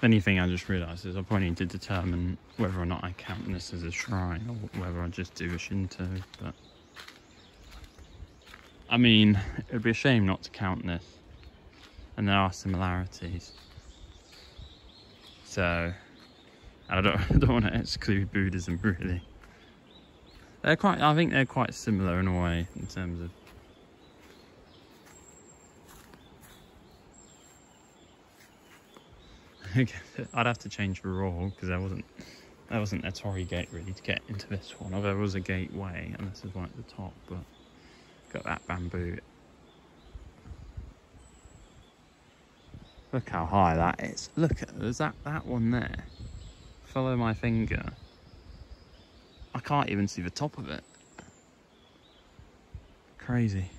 Only thing I just realised is I probably need to determine whether or not I count this as a shrine or whether I just do a Shinto, but I mean, it would be a shame not to count this, and there are similarities, so I don't want to exclude Buddhism really. I think they're quite similar in a way in terms of I'd have to change the rule because there wasn't a torii gate really to get into this one, although there was a gateway and this is one at the top, but got that bamboo. Look how high that is. Look at there's that one there. Follow my finger. I can't even see the top of it. Crazy.